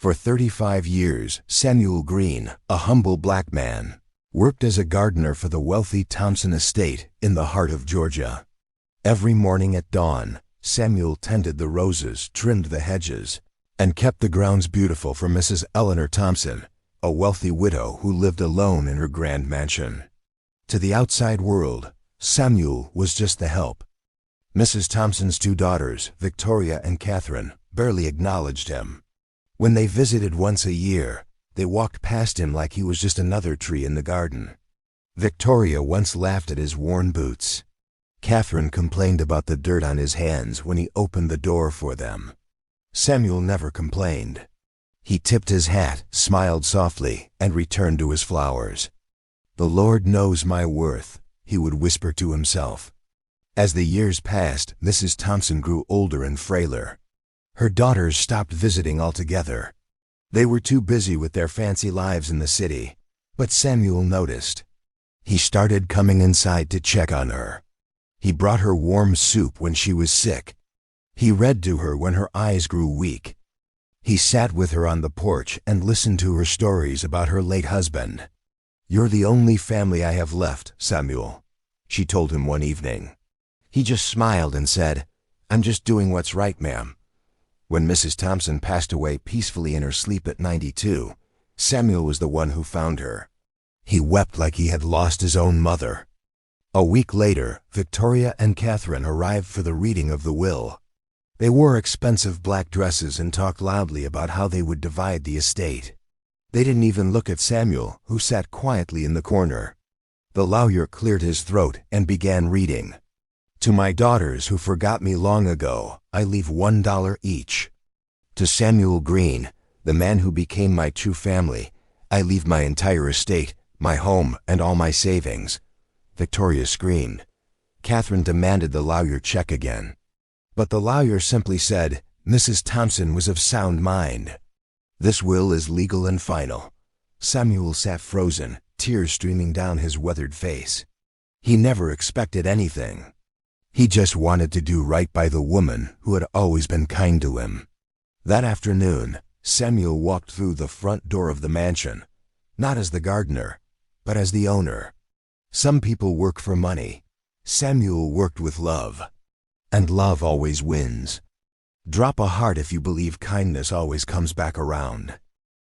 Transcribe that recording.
For 35 years, Samuel Green, a humble black man, worked as a gardener for the wealthy Thompson estate in the heart of Georgia. Every morning at dawn, Samuel tended the roses, trimmed the hedges, and kept the grounds beautiful for Mrs. Eleanor Thompson, a wealthy widow who lived alone in her grand mansion. To the outside world, Samuel was just the help. Mrs. Thompson's 2 daughters, Victoria and Catherine, barely acknowledged him. When they visited once a year, they walked past him like he was just another tree in the garden. Victoria once laughed at his worn boots. Catherine complained about the dirt on his hands when he opened the door for them. Samuel never complained. He tipped his hat, smiled softly, and returned to his flowers. "The Lord knows my worth," he would whisper to himself. As the years passed, Mrs. Thompson grew older and frailer. Her daughters stopped visiting altogether. They were too busy with their fancy lives in the city. But Samuel noticed. He started coming inside to check on her. He brought her warm soup when she was sick. He read to her when her eyes grew weak. He sat with her on the porch and listened to her stories about her late husband. "You're the only family I have left, Samuel," she told him one evening. He just smiled and said, "I'm just doing what's right, ma'am." When Mrs. Thompson passed away peacefully in her sleep at 92, Samuel was the one who found her. He wept like he had lost his own mother. A week later, Victoria and Catherine arrived for the reading of the will. They wore expensive black dresses and talked loudly about how they would divide the estate. They didn't even look at Samuel, who sat quietly in the corner. The lawyer cleared his throat and began reading. "To my daughters who forgot me long ago, I leave $1 each. To Samuel Green, the man who became my true family, I leave my entire estate, my home, and all my savings." Victoria screamed. Catherine demanded the lawyer check again. But the lawyer simply said, "Mrs. Thompson was of sound mind. This will is legal and final." Samuel sat frozen, tears streaming down his weathered face. He never expected anything. He just wanted to do right by the woman who had always been kind to him. That afternoon, Samuel walked through the front door of the mansion, not as the gardener, but as the owner. Some people work for money. Samuel worked with love. And love always wins. Drop a heart if you believe kindness always comes back around.